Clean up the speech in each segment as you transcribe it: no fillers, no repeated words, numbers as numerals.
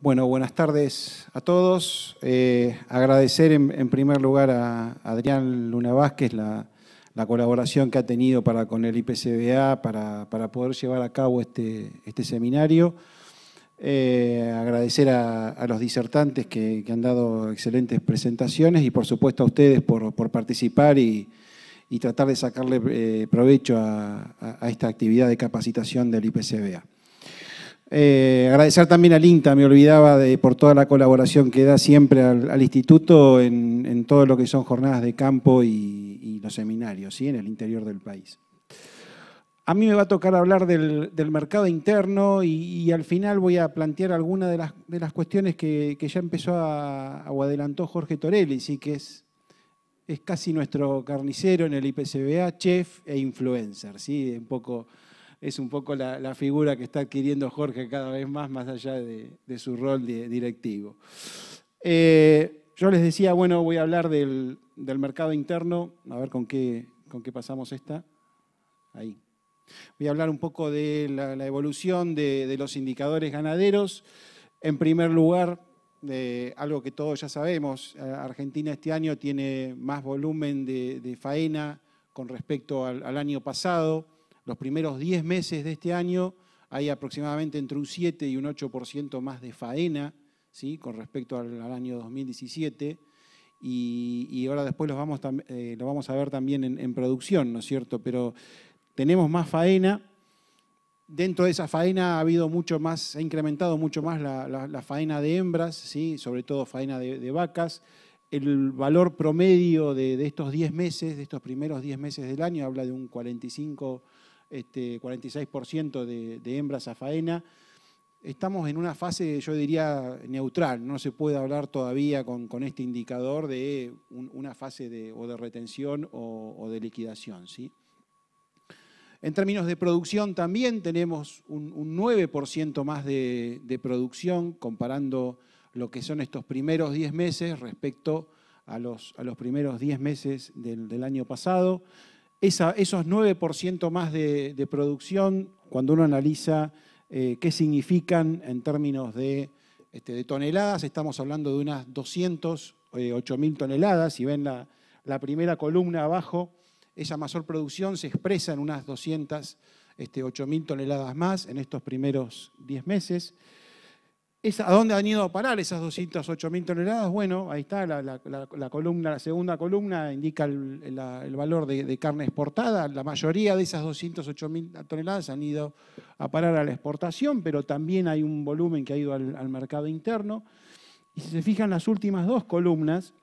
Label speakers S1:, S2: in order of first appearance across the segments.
S1: Bueno, buenas tardes a todos. Agradecer en primer lugar a Adrián Luna Vázquez la colaboración que ha tenido con el IPCBA para poder llevar a cabo este seminario. Agradecer a los disertantes que han dado excelentes presentaciones y por supuesto a ustedes por participar y tratar de sacarle provecho a esta actividad de capacitación del IPCBA. Agradecer también al INTA, me olvidaba, por toda la colaboración que da siempre al Instituto en todo lo que son jornadas de campo y los seminarios, ¿sí? En el interior del país. A mí me va a tocar hablar del mercado interno y al final voy a plantear algunas de las cuestiones que ya empezó o adelantó Jorge Torelli, ¿sí? Que es casi nuestro carnicero en el IPCBA, chef e influencer, ¿sí? Es un poco la figura que está adquiriendo Jorge cada vez más allá de su rol directivo. Yo les decía, bueno, voy a hablar del mercado interno. A ver con qué pasamos esta. Ahí. Voy a hablar un poco de la evolución de los indicadores ganaderos. En primer lugar, algo que todos ya sabemos, Argentina este año tiene más volumen de faena con respecto al año pasado. Los primeros 10 meses de este año hay aproximadamente entre un 7 y un 8% más de faena, ¿sí? Con respecto al año 2017. Y ahora después lo vamos a ver también en producción, ¿no es cierto? Pero tenemos más faena. Dentro de esa faena se ha incrementado mucho más la faena de hembras, ¿sí? Sobre todo faena de vacas. El valor promedio de estos 10 meses, de estos primeros 10 meses del año, habla de un 46% de hembras a faena. Estamos en una fase, yo diría, neutral. No se puede hablar todavía con este indicador de una fase de retención o de liquidación, ¿sí? En términos de producción también tenemos un 9% más de producción, comparando lo que son estos primeros 10 meses respecto a los primeros 10 meses del año pasado. Esos 9% más de producción, cuando uno analiza qué significan en términos de toneladas, estamos hablando de unas 208.000 toneladas. Si ven la primera columna abajo, esa mayor producción se expresa en unas 208.000 toneladas más en estos primeros 10 meses. ¿A dónde han ido a parar esas 208.000 toneladas? Bueno, ahí está la segunda columna indica el valor de carne exportada. La mayoría de esas 208.000 toneladas han ido a parar a la exportación, pero también hay un volumen que ha ido al mercado interno. Y si se fijan las últimas dos columnas,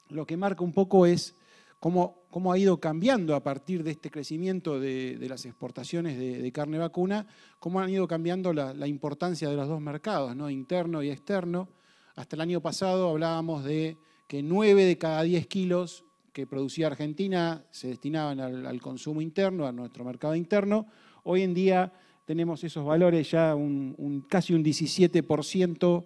S1: lo que marca un poco es cómo ha ido cambiando a partir de este crecimiento de las exportaciones de carne vacuna, cómo han ido cambiando la importancia de los dos mercados, ¿no? Interno y externo. Hasta el año pasado hablábamos de que 9 de cada 10 kilos que producía Argentina se destinaban al consumo interno, a nuestro mercado interno. Hoy en día tenemos esos valores ya casi un 17%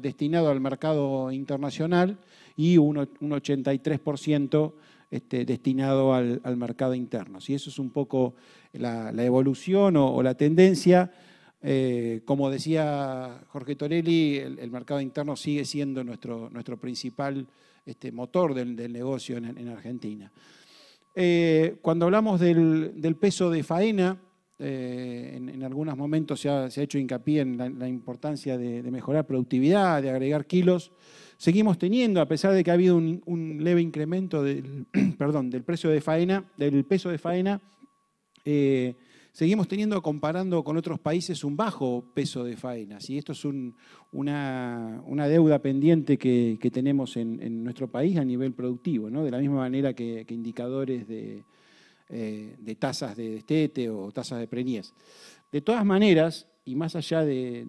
S1: destinado al mercado internacional y un 83% destinado al mercado interno. ¿Sí? Eso es un poco la evolución o la tendencia. Como decía Jorge Torelli, el mercado interno sigue siendo nuestro principal motor del negocio en Argentina. Cuando hablamos del peso de faena, en algunos momentos se ha hecho hincapié en la importancia de mejorar productividad, de agregar kilos. Seguimos teniendo, a pesar de que ha habido un leve incremento del peso de faena, seguimos teniendo, comparando con otros países, un bajo peso de faena. ¿Sí? Esto es una deuda pendiente que tenemos en nuestro país a nivel productivo, ¿no? De la misma manera que indicadores de tasas de destete o tasas de preñez. De todas maneras, y más allá de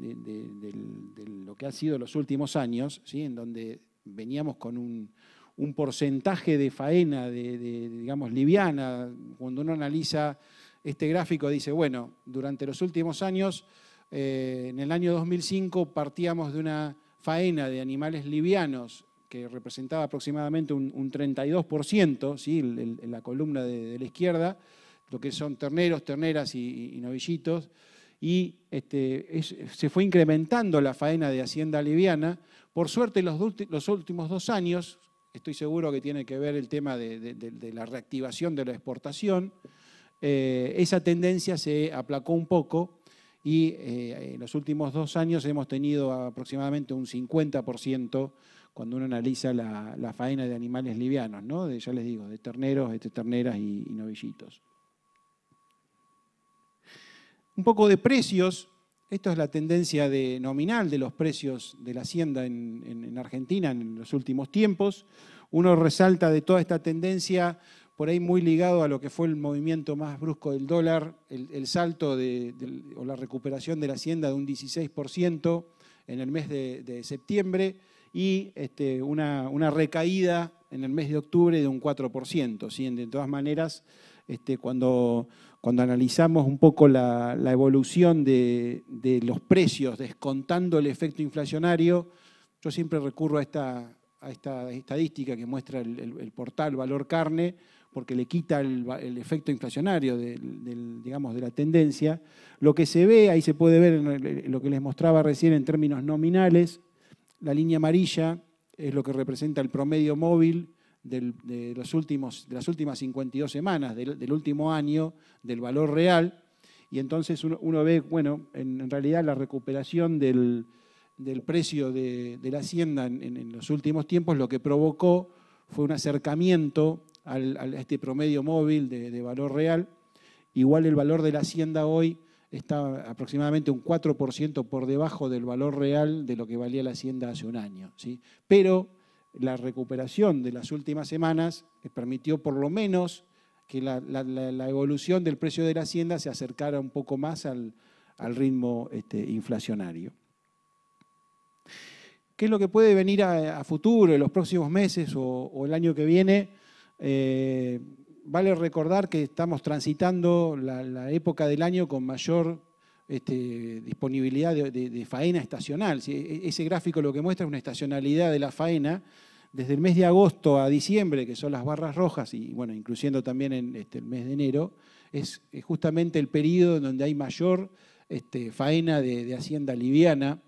S1: lo que han sido los últimos años, ¿sí? En donde veníamos con un porcentaje de faena, digamos, liviana, cuando uno analiza este gráfico dice, bueno, durante los últimos años, en el año 2005 partíamos de una faena de animales livianos que representaba aproximadamente un 32%, ¿sí? En la columna de la izquierda, lo que son terneros, terneras y novillitos. y se fue incrementando la faena de hacienda liviana. Por suerte, los últimos 2 años, estoy seguro que tiene que ver el tema de la reactivación de la exportación, esa tendencia se aplacó un poco y en los últimos 2 años hemos tenido aproximadamente un 50% cuando uno analiza la faena de animales livianos, ¿no? Ya les digo, de terneros, terneras y novillitos. Un poco de precios. Esto es la tendencia nominal de los precios de la hacienda en Argentina en los últimos tiempos. Uno resalta de toda esta tendencia, por ahí muy ligado a lo que fue el movimiento más brusco del dólar, el salto o la recuperación de la hacienda de un 16% en el mes de septiembre y una recaída en el mes de octubre de un 4%. ¿Sí? De todas maneras, cuando analizamos un poco la evolución de los precios, descontando el efecto inflacionario, yo siempre recurro a esta estadística que muestra el portal Valor Carne, porque le quita el efecto inflacionario digamos, de la tendencia. Lo que se ve, ahí se puede ver en lo que les mostraba recién en términos nominales, la línea amarilla es lo que representa el promedio móvil de las últimas 52 semanas, del último año, del valor real, y entonces uno ve, bueno, en realidad la recuperación del precio de la hacienda en los últimos tiempos lo que provocó fue un acercamiento a este promedio móvil de valor real. Igual el valor de la hacienda hoy está aproximadamente un 4% por debajo del valor real de lo que valía la hacienda hace un año, ¿sí? Pero la recuperación de las últimas semanas permitió por lo menos que la evolución del precio de la hacienda se acercara un poco más al ritmo inflacionario. ¿Qué es lo que puede venir a futuro, en los próximos meses o el año que viene? Vale recordar que estamos transitando la época del año con mayor disponibilidad de faena estacional. ¿Sí? Ese gráfico lo que muestra es una estacionalidad de la faena desde el mes de agosto a diciembre, que son las barras rojas, y bueno, incluyendo también en el mes de enero, es justamente el periodo en donde hay mayor faena de hacienda liviana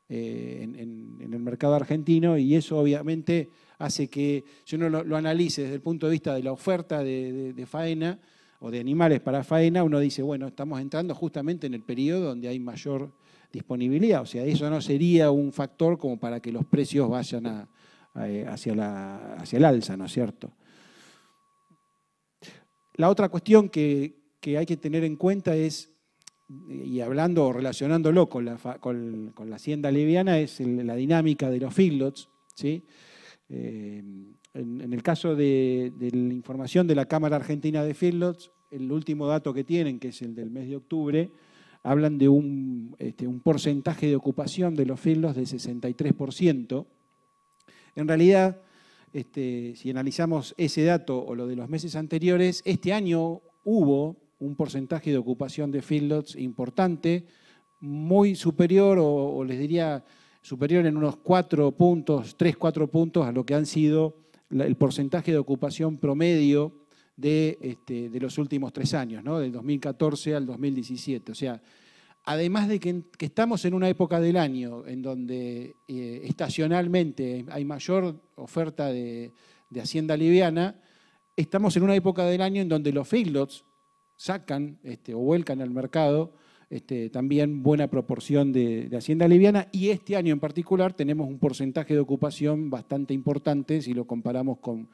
S1: en el mercado argentino, y eso obviamente hace que, si uno lo analice desde el punto de vista de la oferta de faena o de animales para faena, uno dice, bueno, estamos entrando justamente en el periodo donde hay mayor disponibilidad. O sea, eso no sería un factor como para que los precios vayan hacia el alza, ¿no es cierto? La otra cuestión que hay que tener en cuenta es, y hablando o relacionándolo con la hacienda liviana, es la dinámica de los feedlots, ¿sí? En el caso de la información de la Cámara Argentina de Feedlots, el último dato que tienen, que es el del mes de octubre, hablan de un porcentaje de ocupación de los feedlots de 63%. En realidad, si analizamos ese dato o lo de los meses anteriores, este año hubo un porcentaje de ocupación de feedlots importante, muy superior, o les diría superior en unos 4 puntos, 3-4 puntos a lo que han sido el porcentaje de ocupación promedio de los últimos 3 años, ¿no? Del 2014 al 2017. O sea, además de que estamos en una época del año en donde estacionalmente hay mayor oferta de hacienda liviana, estamos en una época del año en donde los feedlots sacan o vuelcan al mercado también buena proporción de hacienda liviana, y este año en particular tenemos un porcentaje de ocupación bastante importante si lo comparamos con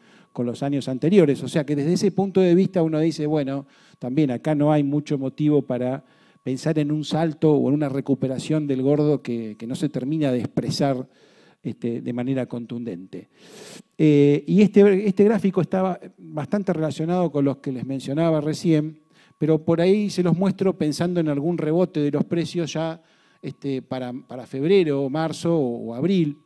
S1: los años anteriores. O sea que desde ese punto de vista uno dice, bueno, también acá no hay mucho motivo para pensar en un salto o en una recuperación del gordo que no se termina de expresar de manera contundente. Y este gráfico estaba bastante relacionado con los que les mencionaba recién, pero por ahí se los muestro pensando en algún rebote de los precios ya para febrero, marzo o abril.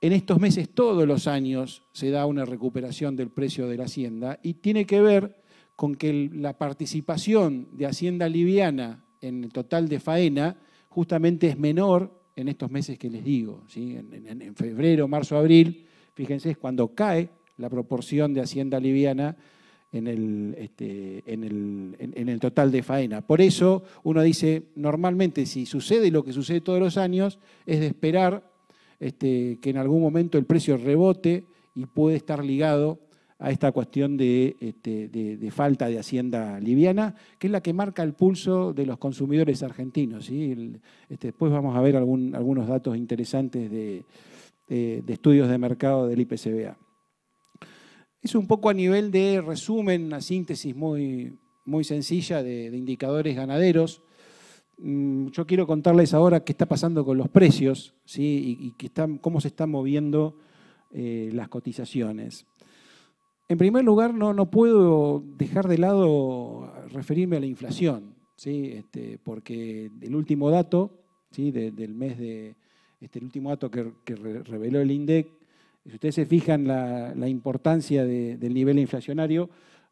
S1: En estos meses, todos los años, se da una recuperación del precio de la hacienda y tiene que ver con que la participación de hacienda liviana en el total de faena justamente es menor en estos meses que les digo, ¿sí? En febrero, marzo, abril, fíjense, es cuando cae la proporción de hacienda liviana en el total de faena. Por eso uno dice, normalmente si sucede lo que sucede todos los años, es de esperar que en algún momento el precio rebote y puede estar ligado a esta cuestión de falta de hacienda liviana, que es la que marca el pulso de los consumidores argentinos, ¿sí? Después vamos a ver algunos datos interesantes de estudios de mercado del IPCBA. Es un poco a nivel de resumen, una síntesis muy, muy sencilla de indicadores ganaderos. Yo quiero contarles ahora qué está pasando con los precios, ¿sí? y cómo se están moviendo las cotizaciones. En primer lugar, no puedo dejar de lado referirme a la inflación, ¿sí? Porque el último dato, ¿sí? del mes de... el último dato que reveló el INDEC, si ustedes se fijan la importancia del nivel inflacionario,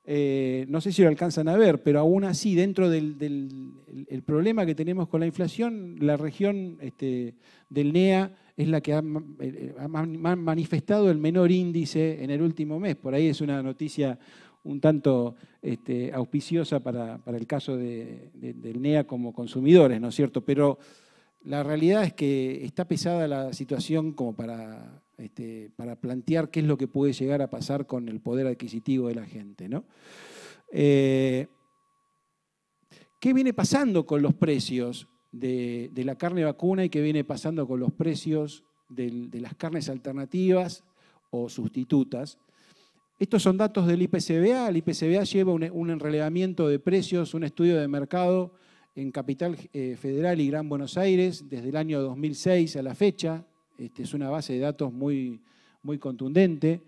S1: no sé si lo alcanzan a ver, pero aún así, dentro del problema que tenemos con la inflación, la región del NEA es la que ha manifestado el menor índice en el último mes. Por ahí es una noticia un tanto auspiciosa para el caso del NEA como consumidores, ¿no es cierto? Pero la realidad es que está pesada la situación como para plantear qué es lo que puede llegar a pasar con el poder adquisitivo de la gente, ¿no? ¿Qué viene pasando con los precios de la carne vacuna y qué viene pasando con los precios de las carnes alternativas o sustitutas? Estos son datos del IPCBA. El IPCBA lleva un relevamiento de precios, un estudio de mercado en Capital Federal y Gran Buenos Aires desde el año 2006 a la fecha. Es una base de datos muy, muy contundente.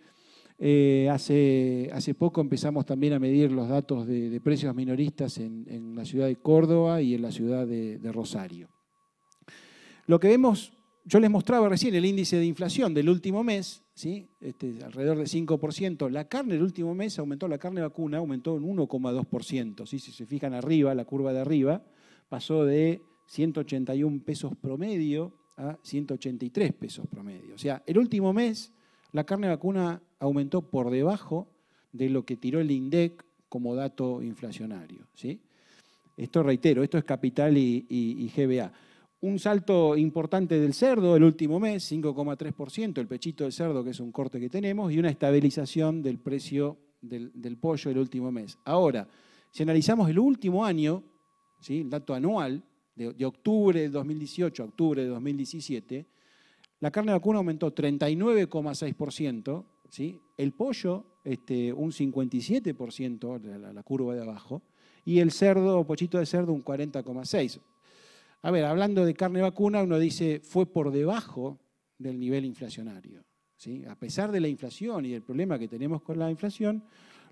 S1: Hace poco empezamos también a medir los datos de precios minoristas en la ciudad de Córdoba y en la ciudad de Rosario. Lo que vemos, yo les mostraba recién el índice de inflación del último mes, ¿sí? Alrededor de 5%. La carne el último mes aumentó, la carne vacuna aumentó un 1,2%. ¿Sí? Si se fijan arriba, la curva de arriba, pasó de 181 pesos promedio a 183 pesos promedio. O sea, el último mes la carne vacuna aumentó por debajo de lo que tiró el INDEC como dato inflacionario, ¿sí? Esto, reitero, esto es Capital y GBA. Un salto importante del cerdo el último mes, 5,3%, el pechito de cerdo, que es un corte que tenemos, y una estabilización del precio del pollo el último mes. Ahora, si analizamos el último año, ¿sí? El dato anual, de octubre de 2018 a octubre de 2017, la carne vacuna aumentó 39,6%, ¿sí? El pollo un 57%, la curva de abajo, y el cerdo, pochito de cerdo, un 40,6%. A ver, hablando de carne vacuna, uno dice, fue por debajo del nivel inflacionario, ¿sí? A pesar de la inflación y del problema que tenemos con la inflación,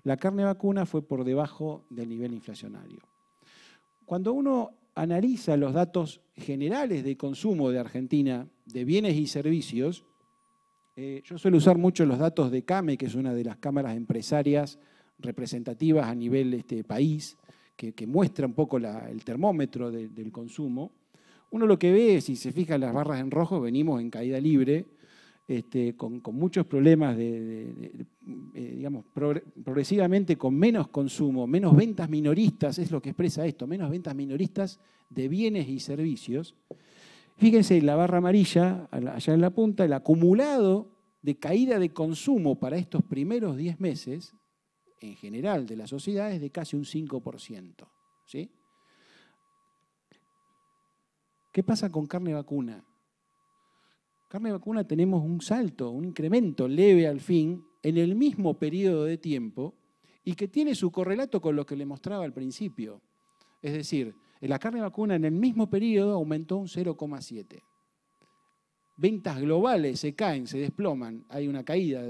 S1: la carne vacuna fue por debajo del nivel inflacionario. Cuando uno analiza los datos generales de consumo de Argentina de bienes y servicios, yo suelo usar mucho los datos de CAME, que es una de las cámaras empresarias representativas a nivel país, que muestra un poco el termómetro del consumo. Uno lo que ve, si se fijan las barras en rojo, venimos en caída libre, con muchos problemas digamos, progresivamente con menos consumo, menos ventas minoristas, es lo que expresa esto, menos ventas minoristas de bienes y servicios. Fíjense, la barra amarilla, allá en la punta, el acumulado de caída de consumo para estos primeros 10 meses, en general de la sociedad, es de casi un 5%. ¿Sí? ¿Qué pasa con carne vacuna? Carne vacuna tenemos un salto, un incremento leve al fin, en el mismo periodo de tiempo, y que tiene su correlato con lo que le mostraba al principio. Es decir, la carne vacuna en el mismo periodo aumentó un 0,7%. Ventas globales se caen, se desploman, hay una caída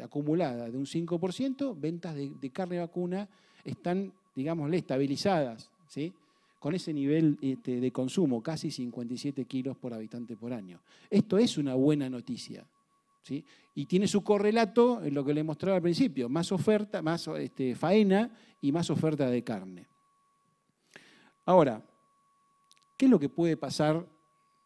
S1: acumulada de un 5%, ventas de carne vacuna están, digámosle, estabilizadas, ¿sí? Con ese nivel de consumo, casi 57 kilos por habitante por año. Esto es una buena noticia, ¿sí? Y tiene su correlato en lo que le mostraba al principio, más oferta, más faena y más oferta de carne. Ahora, ¿qué es lo que puede pasar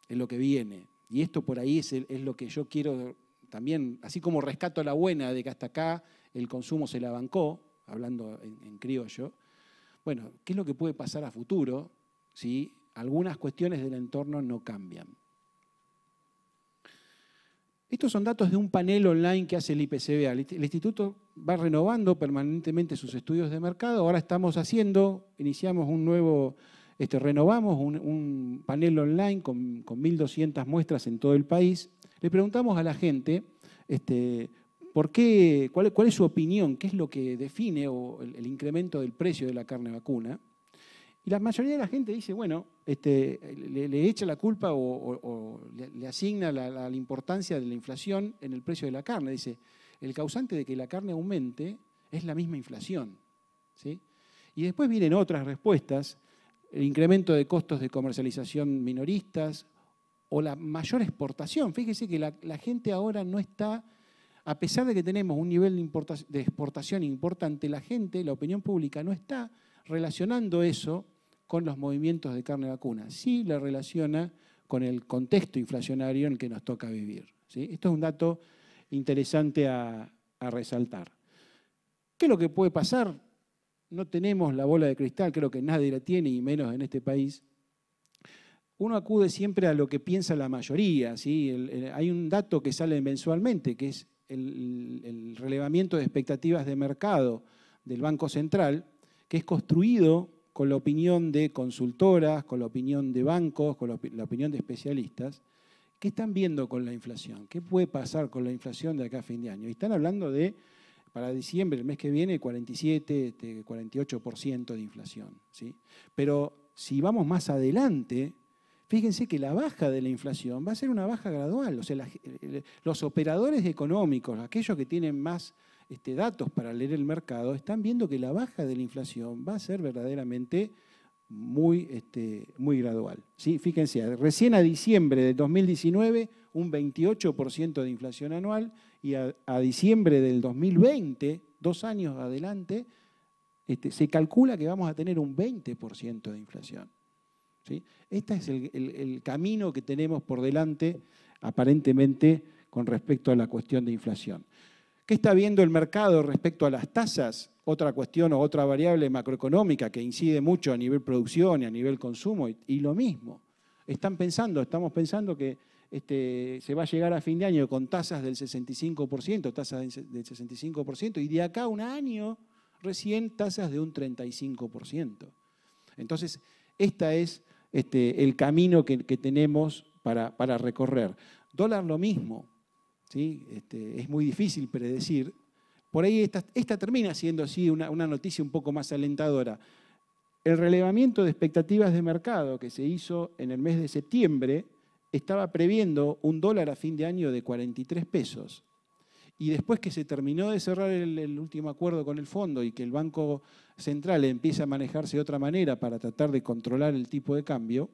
S1: en lo que viene? Y esto por ahí es lo que yo quiero también, así como rescato la buena de que hasta acá el consumo se la bancó, hablando en criollo. Bueno, ¿qué es lo que puede pasar a futuro si algunas cuestiones del entorno no cambian? Estos son datos de un panel online que hace el IPCBA. El instituto va renovando permanentemente sus estudios de mercado. Ahora iniciamos un nuevo, renovamos un panel online con 1.200 muestras en todo el país. Le preguntamos a la gente cuál es su opinión, qué es lo que define el incremento del precio de la carne vacuna. Y la mayoría de la gente dice, bueno, le echa la culpa o le asigna la importancia de la inflación en el precio de la carne. Dice, el causante de que la carne aumente es la misma inflación, ¿sí? Y después vienen otras respuestas, el incremento de costos de comercialización minoristas o la mayor exportación. Fíjese que la gente ahora no está, a pesar de que tenemos un nivel de exportación importante, la opinión pública no está relacionando eso con los movimientos de carne vacuna. Sí la relaciona con el contexto inflacionario en el que nos toca vivir, ¿sí? Esto es un dato interesante a resaltar. ¿Qué es lo que puede pasar? No tenemos la bola de cristal, creo que nadie la tiene, y menos en este país. Uno acude siempre a lo que piensa la mayoría, ¿sí? Hay un dato que sale mensualmente, que es el relevamiento de expectativas de mercado del Banco Central, que es construido con la opinión de consultoras, con la opinión de bancos, con la opinión de especialistas. ¿Qué están viendo con la inflación? ¿Qué puede pasar con la inflación de acá a fin de año? Y están hablando de, para diciembre, el mes que viene, 47, 48% de inflación, ¿sí? Pero si vamos más adelante, fíjense que la baja de la inflación va a ser una baja gradual. O sea, los operadores económicos, aquellos que tienen más datos para leer el mercado, están viendo que la baja de la inflación va a ser verdaderamente muy gradual, ¿sí? Fíjense, recién a diciembre de 2019, un 28% de inflación anual, y a diciembre del 2020, 2 años adelante, se calcula que vamos a tener un 20% de inflación, ¿sí? Este es el camino que tenemos por delante, aparentemente, con respecto a la cuestión de inflación. ¿Qué está viendo el mercado respecto a las tasas? Otra cuestión o otra variable macroeconómica que incide mucho a nivel producción y a nivel consumo, y lo mismo. Estamos pensando que se va a llegar a fin de año con tasas del 65%, y de acá a un año recién tasas de un 35%. Entonces, este es el camino que tenemos para recorrer. Dólar lo mismo, ¿sí? Es muy difícil predecir. Por ahí esta termina siendo así una noticia un poco más alentadora. El relevamiento de expectativas de mercado que se hizo en el mes de septiembre estaba previendo un dólar a fin de año de 43 pesos. Y después que se terminó de cerrar el último acuerdo con el fondo y que el Banco Central empieza a manejarse de otra manera para tratar de controlar el tipo de cambio,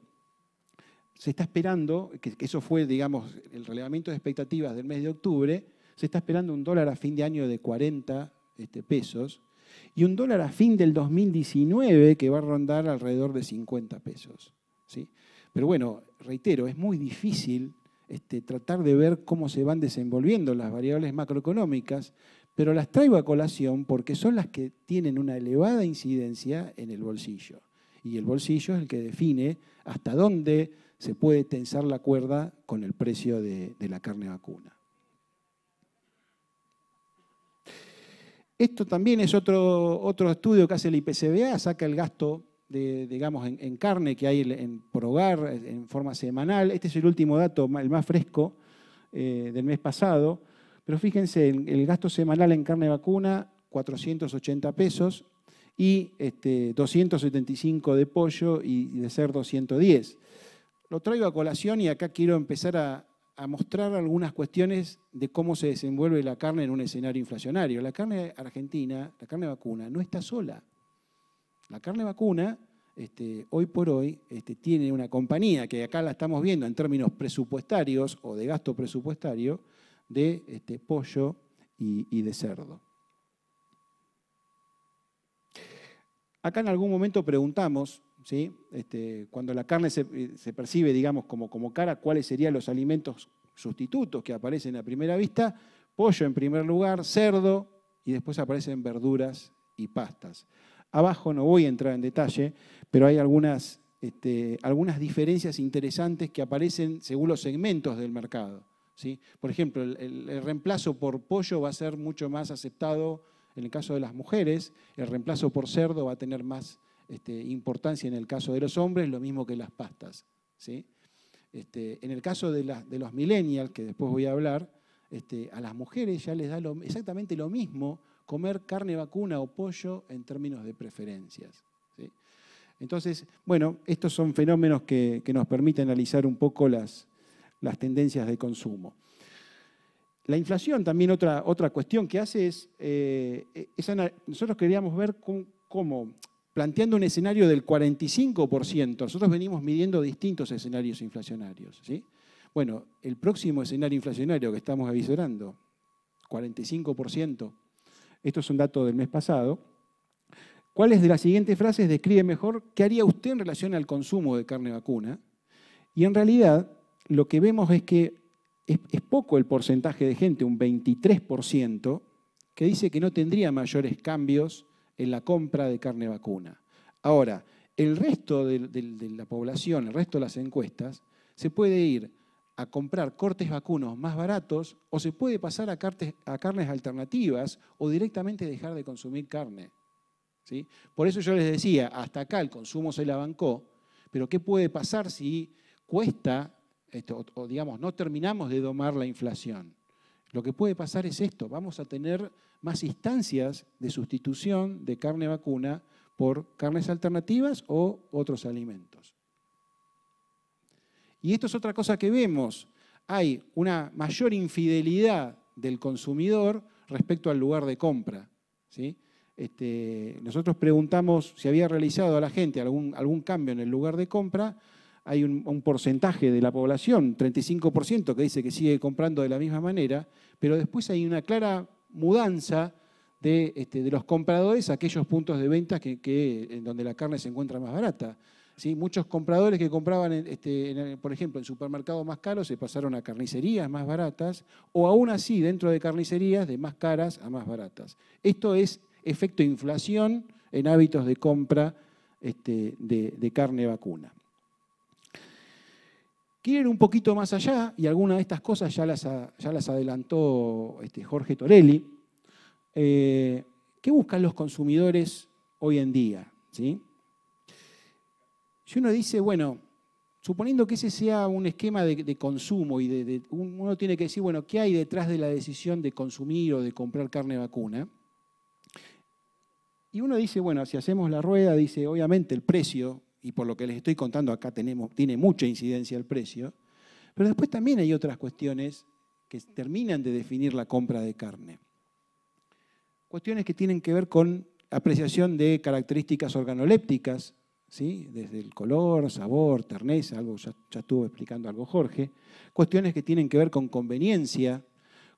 S1: se está esperando, que eso fue, digamos, el relevamiento de expectativas del mes de octubre, se está esperando un dólar a fin de año de 40 pesos y un dólar a fin del 2019 que va a rondar alrededor de 50 pesos, ¿sí? Pero bueno, reitero, es muy difícil tratar de ver cómo se van desenvolviendo las variables macroeconómicas, pero las traigo a colación porque son las que tienen una elevada incidencia en el bolsillo. Y el bolsillo es el que define hasta dónde se puede tensar la cuerda con el precio de la carne vacuna. Esto también es otro estudio que hace el IPCBA, saca el gasto digamos, en carne que hay por hogar en forma semanal. Este es el último dato, el más fresco del mes pasado. Pero fíjense, el gasto semanal en carne vacuna, 480 pesos y 275 de pollo y de cerdo 110. Lo traigo a colación y acá quiero empezar a mostrar algunas cuestiones de cómo se desenvuelve la carne en un escenario inflacionario. La carne argentina, la carne vacuna, no está sola. La carne vacuna, hoy por hoy, tiene una compañía que acá la estamos viendo en términos presupuestarios o de gasto presupuestario de pollo y de cerdo. Acá en algún momento preguntamos, ¿sí? Cuando la carne se percibe, digamos, como cara, ¿cuáles serían los alimentos sustitutos que aparecen a primera vista? Pollo en primer lugar, cerdo, y después aparecen verduras y pastas. Abajo no voy a entrar en detalle, pero hay algunas diferencias interesantes que aparecen según los segmentos del mercado, ¿sí? Por ejemplo, el reemplazo por pollo va a ser mucho más aceptado en el caso de las mujeres, el reemplazo por cerdo va a tener más importancia en el caso de los hombres, lo mismo que las pastas, ¿sí? En el caso de los millennials, que después voy a hablar, a las mujeres ya les da exactamente lo mismo comer carne vacuna o pollo en términos de preferencias, ¿sí? Entonces, bueno, estos son fenómenos que nos permiten analizar un poco las tendencias de consumo. La inflación, también otra cuestión que hace es, nosotros queríamos ver cómo, planteando un escenario del 45%, nosotros venimos midiendo distintos escenarios inflacionarios, ¿sí? Bueno, el próximo escenario inflacionario que estamos avisorando, 45%, esto es un dato del mes pasado. ¿Cuáles de las siguientes frases describe mejor qué haría usted en relación al consumo de carne vacuna? Y en realidad lo que vemos es que es poco el porcentaje de gente, un 23%, que dice que no tendría mayores cambios en la compra de carne vacuna. Ahora, el resto de la población, el resto de las encuestas, se puede ir a comprar cortes vacunos más baratos o se puede pasar a carnes alternativas o directamente dejar de consumir carne, ¿sí? Por eso yo les decía, hasta acá el consumo se la bancó, pero ¿qué puede pasar si cuesta, o digamos, no terminamos de domar la inflación? Lo que puede pasar es esto, vamos a tener más instancias de sustitución de carne vacuna por carnes alternativas o otros alimentos. Y esto es otra cosa que vemos. Hay una mayor infidelidad del consumidor respecto al lugar de compra, ¿sí? Nosotros preguntamos si había realizado a la gente algún cambio en el lugar de compra. Hay un porcentaje de la población, 35%, que dice que sigue comprando de la misma manera, pero después hay una clara mudanza de los compradores a aquellos puntos de venta en donde la carne se encuentra más barata, ¿sí? Muchos compradores que compraban, por ejemplo, en supermercados más caros se pasaron a carnicerías más baratas, o aún así dentro de carnicerías de más caras a más baratas. Esto es efecto inflación en hábitos de compra de carne vacuna. Quiero ir un poquito más allá, y algunas de estas cosas ya las adelantó Jorge Torelli. ¿Qué buscan los consumidores hoy en día? ¿Sí? Si uno dice, bueno, suponiendo que ese sea un esquema de consumo y uno tiene que decir, bueno, ¿qué hay detrás de la decisión de consumir o de comprar carne vacuna? Y uno dice, bueno, si hacemos la rueda, dice, obviamente el precio, y por lo que les estoy contando acá tiene mucha incidencia el precio, pero después también hay otras cuestiones que terminan de definir la compra de carne. Cuestiones que tienen que ver con apreciación de características organolépticas, ¿sí? Desde el color, sabor, terneza, algo ya estuvo explicando algo Jorge, cuestiones que tienen que ver con conveniencia,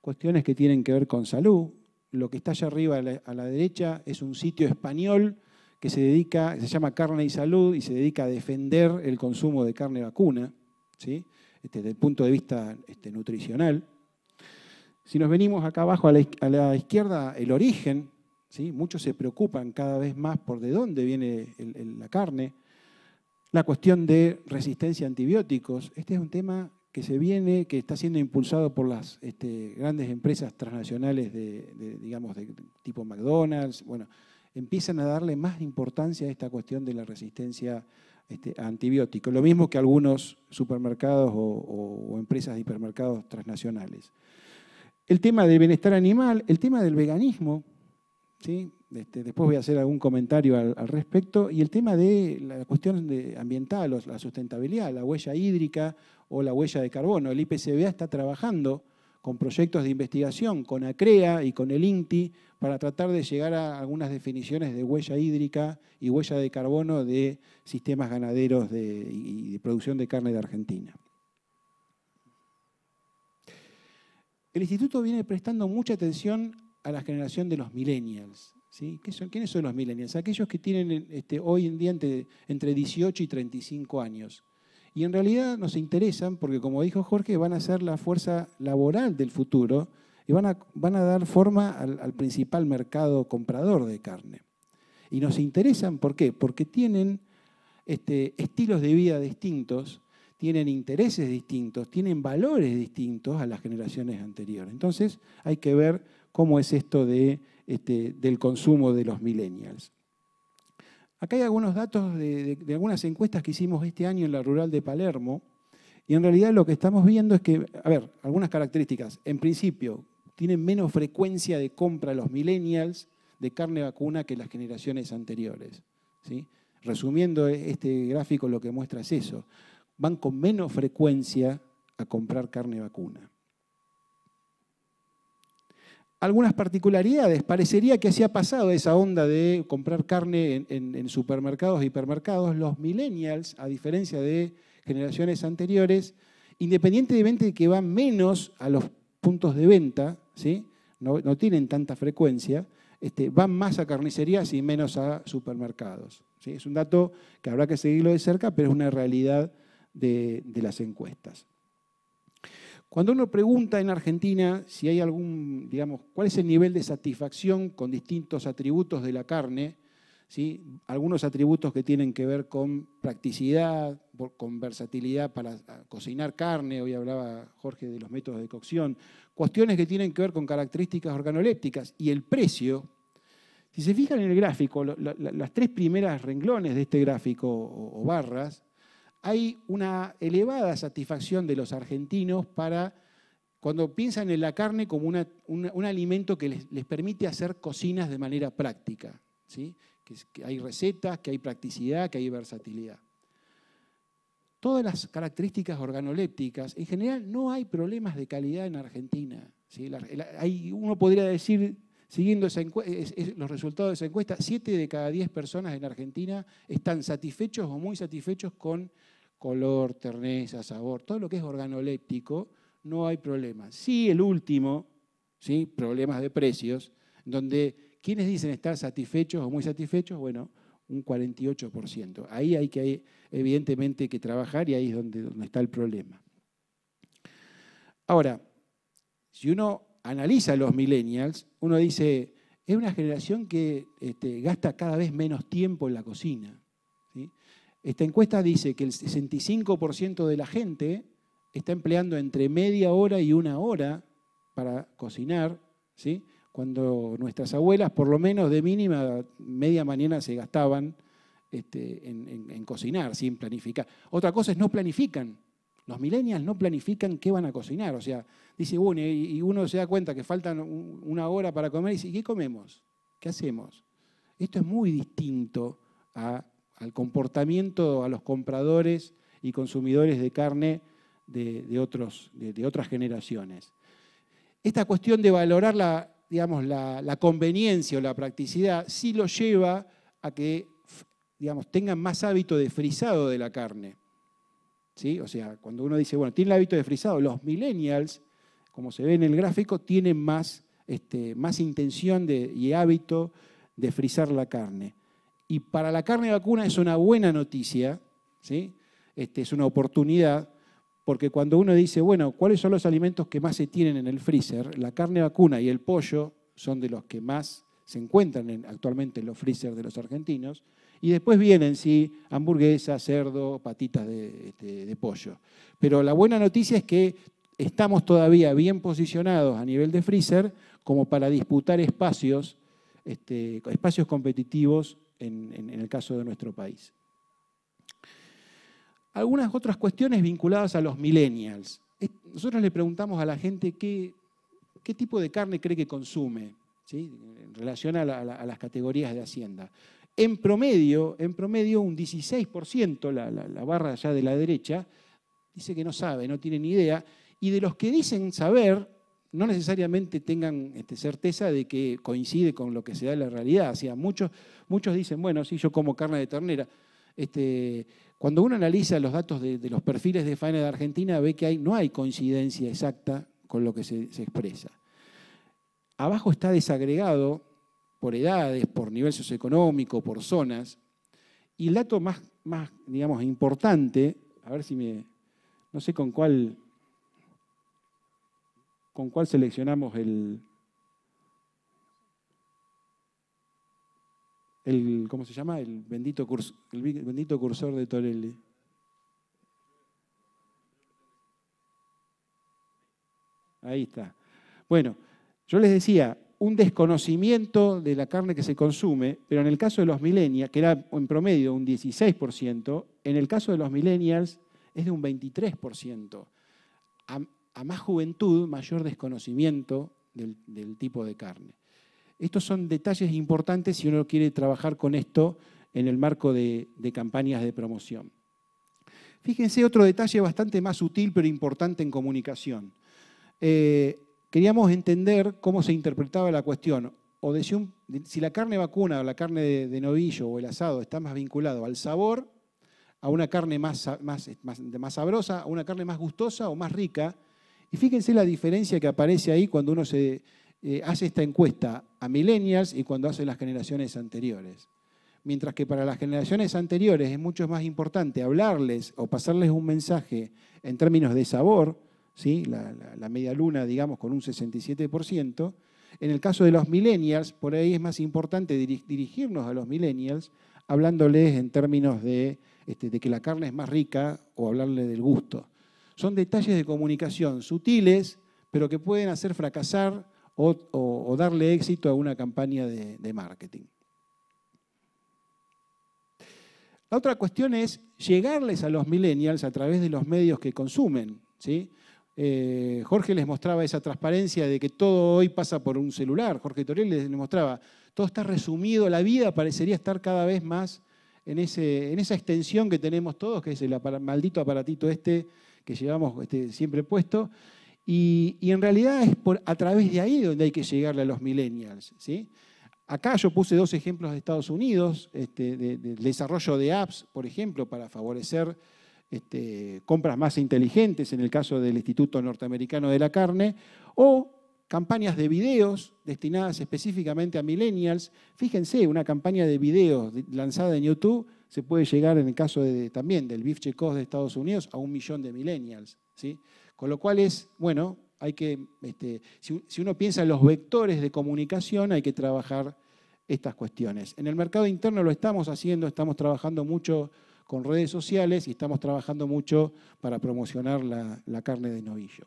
S1: cuestiones que tienen que ver con salud. Lo que está allá arriba a la derecha es un sitio español que se llama Carne y Salud y se dedica a defender el consumo de carne vacuna, ¿sí? Desde el punto de vista nutricional. Si nos venimos acá abajo a la izquierda, el origen, ¿sí? Muchos se preocupan cada vez más por de dónde viene la carne. La cuestión de resistencia a antibióticos. Este es un tema que está siendo impulsado por las grandes empresas transnacionales digamos, de tipo McDonald's. Bueno, empiezan a darle más importancia a esta cuestión de la resistencia a antibióticos. Lo mismo que algunos supermercados o empresas de hipermercados transnacionales. El tema del bienestar animal, el tema del veganismo, ¿sí? Después voy a hacer algún comentario al respecto, y el tema de la cuestión ambiental, la sustentabilidad, la huella hídrica o la huella de carbono. El IPCBA está trabajando con proyectos de investigación, con ACREA y con el INTI, para tratar de llegar a algunas definiciones de huella hídrica y huella de carbono de sistemas ganaderos y de producción de carne de Argentina. El instituto viene prestando mucha atención a la generación de los millennials, ¿sí? ¿Quiénes son los millennials? Aquellos que tienen hoy en día entre 18 y 35 años. Y en realidad nos interesan porque, como dijo Jorge, van a ser la fuerza laboral del futuro y van a dar forma al principal mercado comprador de carne. Y nos interesan, ¿por qué? Porque tienen estilos de vida distintos, tienen intereses distintos, tienen valores distintos a las generaciones anteriores. Entonces hay que ver cómo es esto del consumo de los millennials. Acá hay algunos datos de algunas encuestas que hicimos este año en la Rural de Palermo, y en realidad lo que estamos viendo es que, a ver, algunas características. En principio, tienen menos frecuencia de compra los millennials de carne vacuna que las generaciones anteriores, ¿sí? Resumiendo este gráfico, lo que muestra es eso. Van con menos frecuencia a comprar carne vacuna. Algunas particularidades. Parecería que así ha pasado esa onda de comprar carne en supermercados e hipermercados. Los millennials, a diferencia de generaciones anteriores, independientemente de que van menos a los puntos de venta, ¿sí? No tienen tanta frecuencia, van más a carnicerías y menos a supermercados, ¿sí? Es un dato que habrá que seguirlo de cerca, pero es una realidad de las encuestas. Cuando uno pregunta en Argentina si hay cuál es el nivel de satisfacción con distintos atributos de la carne, ¿sí? Algunos atributos que tienen que ver con practicidad, con versatilidad para cocinar carne, hoy hablaba Jorge de los métodos de cocción, cuestiones que tienen que ver con características organolépticas y el precio. Si se fijan en el gráfico, las tres primeras renglones de este gráfico o barras, hay una elevada satisfacción de los argentinos cuando piensan en la carne como un alimento que les permite hacer cocinas de manera práctica, ¿sí? Que hay recetas, que hay practicidad, que hay versatilidad. Todas las características organolépticas, en general no hay problemas de calidad en Argentina, ¿sí? Uno podría decir, siguiendo los resultados de esa encuesta, 7 de cada 10 personas en Argentina están satisfechos o muy satisfechos con color, terneza, sabor, todo lo que es organoléptico, no hay problema. Sí, el último, ¿sí? Problemas de precios, donde quienes dicen estar satisfechos o muy satisfechos, bueno, un 48%. Ahí hay que, evidentemente, que trabajar y ahí es donde está el problema. Ahora, si uno analiza a los millennials, uno dice, es una generación que gasta cada vez menos tiempo en la cocina, ¿sí? Esta encuesta dice que el 65% de la gente está empleando entre media hora y una hora para cocinar, ¿sí? Cuando nuestras abuelas, por lo menos de mínima, media mañana se gastaban en cocinar, sin planificar. Otra cosa es no planifican. Los millennials no planifican qué van a cocinar. O sea, dice, bueno, y uno se da cuenta que faltan una hora para comer y dice, ¿qué comemos? ¿Qué hacemos? Esto es muy distinto al comportamiento, a los compradores y consumidores de carne de otras generaciones. Esta cuestión de valorar la conveniencia o la practicidad sí lo lleva a que tengan más hábito de frisado de la carne, ¿sí? O sea, cuando uno dice, bueno, tiene el hábito de frisado, los millennials, como se ve en el gráfico, tienen más intención y hábito de frizar la carne. Y para la carne vacuna es una buena noticia, ¿sí? Es una oportunidad, porque cuando uno dice, bueno, ¿cuáles son los alimentos que más se tienen en el freezer? La carne vacuna y el pollo son de los que más se encuentran actualmente en los freezers de los argentinos. Y después vienen, sí, hamburguesas, cerdo, patitas de pollo. Pero la buena noticia es que estamos todavía bien posicionados a nivel de freezer como para disputar espacios competitivos en el caso de nuestro país. Algunas otras cuestiones vinculadas a los millennials. Nosotros le preguntamos a la gente qué tipo de carne cree que consume, ¿sí? En relación a las categorías de Hacienda. En promedio un 16%, la barra allá de la derecha, dice que no sabe, no tiene ni idea. Y de los que dicen saber, no necesariamente tengan certeza de que coincide con lo que se da en la realidad. O sea, muchos dicen, bueno, sí, yo como carne de ternera. Cuando uno analiza los datos de los perfiles de faena de Argentina, ve que no hay coincidencia exacta con lo que se expresa. Abajo está desagregado por edades, por nivel socioeconómico, por zonas. Y el dato más digamos, importante, a ver si no sé con cuál seleccionamos el ¿cómo se llama? El bendito cursor de Torelli. Ahí está. Bueno, yo les decía, un desconocimiento de la carne que se consume, pero en el caso de los millennials, que era en promedio un 16%, en el caso de los millennials es de un 23%. A más juventud, mayor desconocimiento del tipo de carne. Estos son detalles importantes si uno quiere trabajar con esto en el marco de campañas de promoción. Fíjense otro detalle bastante más sutil pero importante en comunicación. Queríamos entender cómo se interpretaba la cuestión, o de si la carne vacuna o la carne de novillo o el asado está más vinculado al sabor, a una carne más sabrosa, a una carne más gustosa o más rica. Y fíjense la diferencia que aparece ahí cuando uno hace esta encuesta a millennials y cuando hace las generaciones anteriores. Mientras que para las generaciones anteriores es mucho más importante hablarles o pasarles un mensaje en términos de sabor, ¿sí? La media luna, digamos, con un 67%. En el caso de los millennials, por ahí es más importante dirigirnos a los millennials hablándoles en términos de que la carne es más rica o hablarle del gusto. Son detalles de comunicación sutiles, pero que pueden hacer fracasar o darle éxito a una campaña de marketing. La otra cuestión es llegarles a los millennials a través de los medios que consumen, ¿sí? Jorge les mostraba esa transparencia de que todo hoy pasa por un celular. Jorge Torelli les mostraba, todo está resumido, la vida parecería estar cada vez más en esa extensión que tenemos todos, que es el maldito aparatito que llevamos siempre puesto, y en realidad es a través de ahí donde hay que llegarle a los millennials, ¿sí? Acá yo puse 2 ejemplos de Estados Unidos, del desarrollo de apps, por ejemplo, para favorecer compras más inteligentes, en el caso del Instituto Norteamericano de la Carne, o campañas de videos destinadas específicamente a millennials. Fíjense, una campaña de videos lanzada en YouTube se puede llegar, en el caso también del Beef Check-Off de Estados Unidos, a 1 millón de millennials, ¿sí? Con lo cual hay que, si uno piensa en los vectores de comunicación, hay que trabajar estas cuestiones. En el mercado interno lo estamos haciendo, estamos trabajando mucho con redes sociales y estamos trabajando mucho para promocionar la carne de novillo.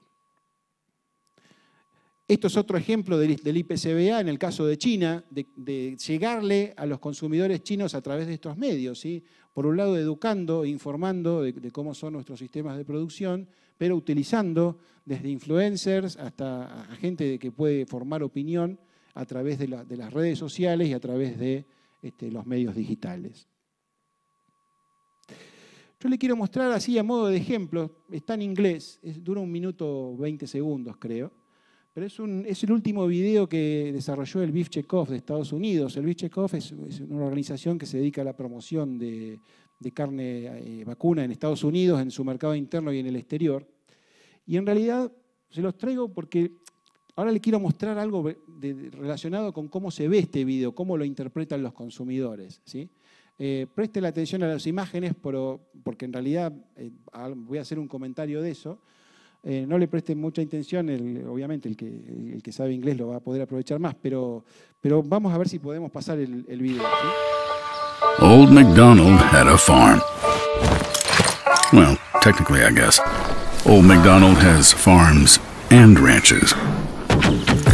S1: Esto es otro ejemplo del IPCBA en el caso de China, de llegarle a los consumidores chinos a través de estos medios, ¿sí? Por un lado educando e informando de cómo son nuestros sistemas de producción, pero utilizando desde influencers hasta a gente que puede formar opinión a través de las redes sociales y a través de los medios digitales. Yo le quiero mostrar así a modo de ejemplo, está en inglés, dura 1 minuto 20 segundos creo, pero es el último video que desarrolló el Beef Check-Off de Estados Unidos. El Beef Check-Off es una organización que se dedica a la promoción de carne vacuna en Estados Unidos, en su mercado interno y en el exterior. Y en realidad se los traigo porque ahora le quiero mostrar algo relacionado con cómo se ve este video, cómo lo interpretan los consumidores, ¿sí? Preste la atención a las imágenes porque en realidad voy a hacer un comentario de eso. No le presten mucha atención, obviamente el que sabe inglés lo va a poder aprovechar más, pero vamos a ver si podemos pasar el video, ¿sí?
S2: Old MacDonald had a farm. Well, technically, I guess. Old MacDonald has farms and ranches.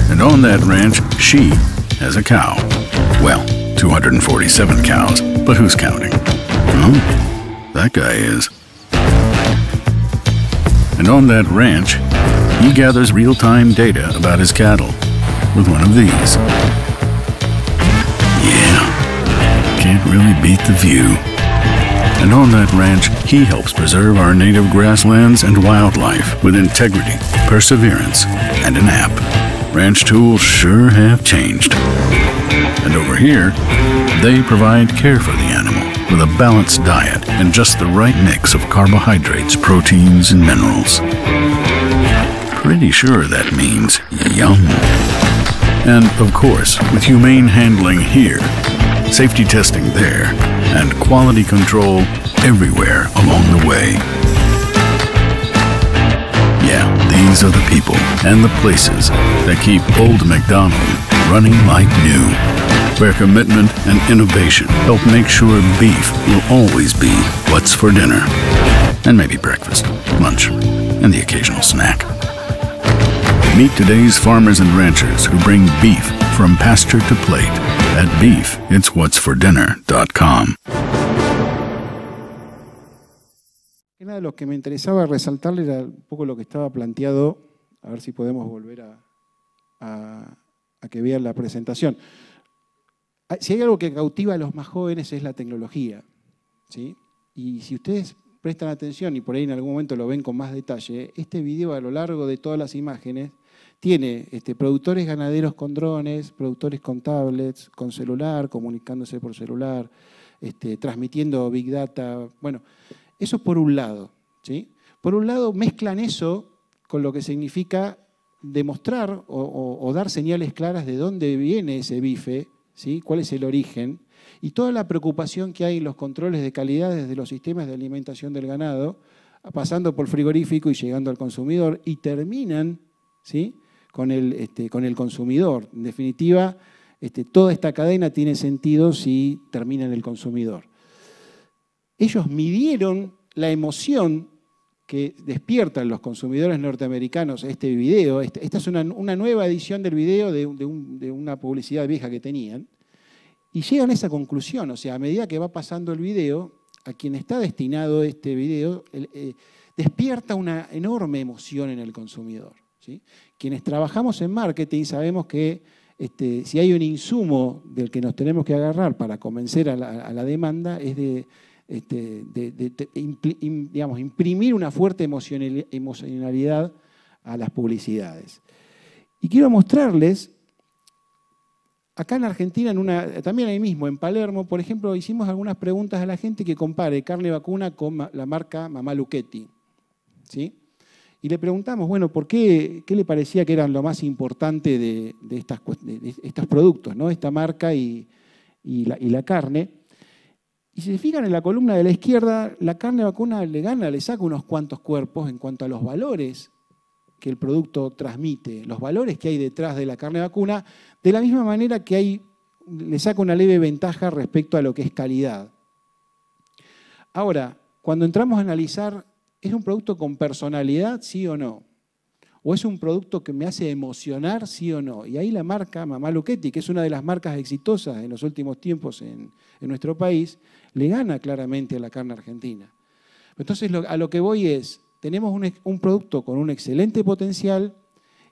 S2: And on that ranch, she has a cow. Well, 247 cows, but who's counting? Well, that guy is. And on that ranch, he gathers real-time data about his cattle with one of these. Yeah, can't really beat the view. And on that ranch, he helps preserve our native grasslands and wildlife with integrity, perseverance, and an app. Ranch tools sure have changed. And over here, they provide care for the animal with a balanced diet and just the right mix of carbohydrates, proteins, and minerals. Pretty sure that means yum. And of course, with humane handling here, safety testing there, and quality control everywhere along the way. Yeah, these are the people and the places that keep Old MacDonald running like new, where commitment and innovation help make sure beef will always be what's for dinner, and maybe breakfast, lunch, and the occasional snack. Meet today's farmers and ranchers who bring beef from pasture to plate at beefitswhatsfordinner.com.
S1: Una de los que me interesaba resaltarle era un poco lo que estaba planteado, a ver si podemos volver a que vean la presentación. Si hay algo que cautiva a los más jóvenes es la tecnología, ¿sí? Y si ustedes prestan atención y por ahí en algún momento lo ven con más detalle, este video a lo largo de todas las imágenes tiene productores ganaderos con drones, productores con tablets, con celular, comunicándose por celular, transmitiendo Big Data. Bueno, eso por un lado, ¿sí? Por un lado mezclan eso con lo que significa demostrar o dar señales claras de dónde viene ese bife, ¿sí? Cuál es el origen, y toda la preocupación que hay en los controles de calidad desde los sistemas de alimentación del ganado, pasando por frigorífico y llegando al consumidor, y terminan, ¿sí? con el consumidor. En definitiva, toda esta cadena tiene sentido si termina en el consumidor. Ellos midieron la emoción que despiertan los consumidores norteamericanos este video. Esta es una nueva edición del video de una publicidad vieja que tenían, y llegan a esa conclusión. O sea, a medida que va pasando el video, a quien está destinado este video, despierta una enorme emoción en el consumidor, ¿sí? Quienes trabajamos en marketing sabemos que si hay un insumo del que nos tenemos que agarrar para convencer a la demanda es digamos, imprimir una fuerte emocionalidad a las publicidades. Y quiero mostrarles, acá en Argentina, también ahí mismo, en Palermo, por ejemplo, hicimos algunas preguntas a la gente que compare carne vacuna con la marca Mamá Luchetti, ¿sí? Y le preguntamos, bueno, ¿por qué le parecía que eran lo más importante de estos productos, ¿no? Esta marca y la carne. Y si se fijan en la columna de la izquierda, la carne vacuna le saca unos cuantos cuerpos en cuanto a los valores que el producto transmite, los valores que hay detrás de la carne vacuna, de la misma manera que le saca una leve ventaja respecto a lo que es calidad. Ahora, cuando entramos a analizar, ¿es un producto con personalidad, sí o no? ¿O es un producto que me hace emocionar, sí o no? Y ahí la marca Mamá Luchetti, que es una de las marcas exitosas en los últimos tiempos en nuestro país, le gana claramente a la carne argentina. Entonces, a lo que voy es, tenemos un producto con un excelente potencial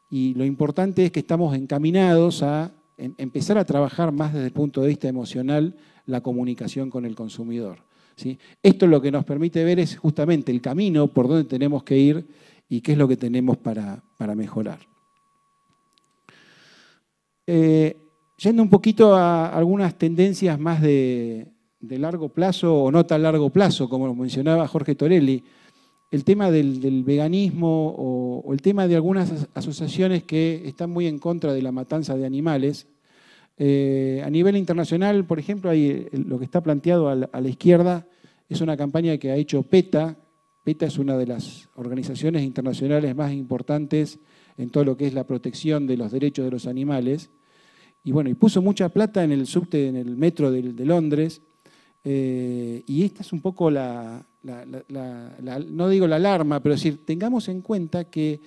S1: y lo importante es que estamos encaminados a empezar a trabajar más desde el punto de vista emocional la comunicación con el consumidor, ¿sí? Esto lo que nos permite ver es justamente el camino por donde tenemos que ir y qué es lo que tenemos para mejorar. Yendo un poquito a algunas tendencias más de largo plazo o no tan largo plazo, como lo mencionaba Jorge Torelli, el tema del veganismo o el tema de algunas asociaciones que están muy en contra de la matanza de animales. A nivel internacional, por ejemplo, lo que está planteado a la izquierda es una campaña que ha hecho PETA. PETA es una de las organizaciones internacionales más importantes en todo lo que es la protección de los derechos de los animales. Y bueno, y puso mucha plata en el subte, en el metro de Londres. Y esta es un poco no digo la alarma, pero es decir, tengamos en cuenta que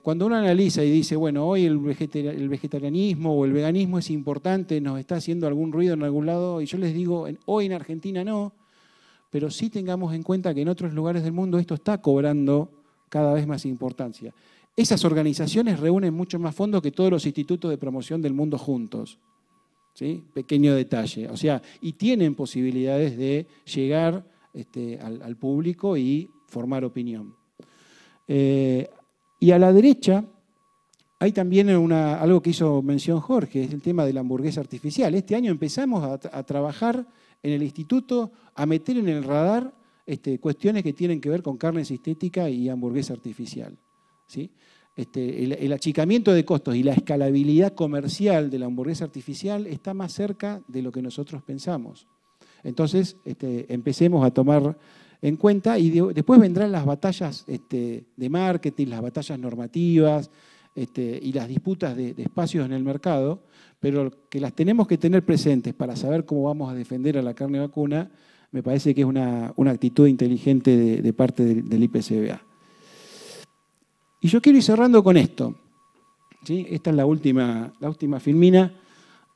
S1: cuando uno analiza y dice, bueno, hoy el vegetarianismo o el veganismo es importante, nos está haciendo algún ruido en algún lado, y yo les digo, hoy en Argentina no, pero sí tengamos en cuenta que en otros lugares del mundo esto está cobrando cada vez más importancia. Esas organizaciones reúnen mucho más fondos que todos los institutos de promoción del mundo juntos, ¿sí? Pequeño detalle. O sea, y tienen posibilidades de llegar al público y formar opinión. Y a la derecha hay también algo que hizo mención Jorge, es el tema de la hamburguesa artificial. Este año empezamos a trabajar en el instituto, a meter en el radar cuestiones que tienen que ver con carne sintética y hamburguesa artificial, ¿sí? El achicamiento de costos y la escalabilidad comercial de la hamburguesa artificial está más cerca de lo que nosotros pensamos. Entonces, empecemos a tomar en cuenta y después vendrán las batallas de marketing, las batallas normativas. y las disputas de espacios en el mercado, pero que las tenemos que tener presentes para saber cómo vamos a defender a la carne vacuna, me parece que es una actitud inteligente de parte del IPCBA. Y yo quiero ir cerrando con esto. ¿Sí? Esta es la última filmina.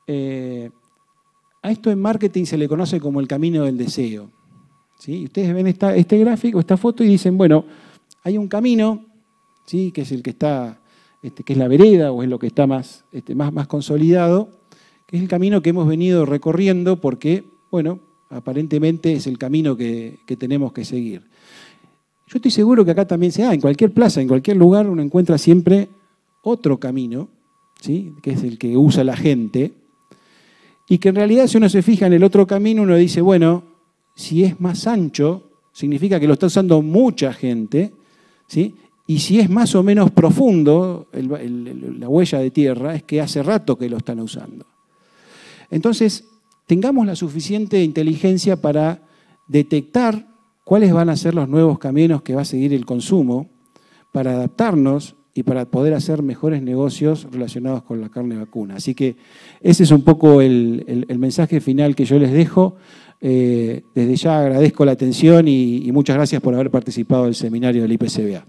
S1: A esto en marketing se le conoce como el camino del deseo. ¿Sí? Ustedes ven este gráfico, esta foto y dicen, bueno, hay un camino, ¿sí? Que es el que está, que es la vereda o es lo que está más consolidado, que es el camino que hemos venido recorriendo porque, bueno, aparentemente es el camino que tenemos que seguir. Yo estoy seguro que acá también se da, en cualquier plaza, en cualquier lugar, uno encuentra siempre otro camino, ¿sí? Que es el que usa la gente, y que en realidad si uno se fija en el otro camino, uno dice, bueno, si es más ancho, significa que lo está usando mucha gente, ¿sí? Y si es más o menos profundo la huella de tierra, es que hace rato que lo están usando. Entonces, tengamos la suficiente inteligencia para detectar cuáles van a ser los nuevos caminos que va a seguir el consumo, para adaptarnos y para poder hacer mejores negocios relacionados con la carne vacuna. Así que ese es un poco el mensaje final que yo les dejo. Desde ya agradezco la atención y muchas gracias por haber participado del seminario del IPCBA.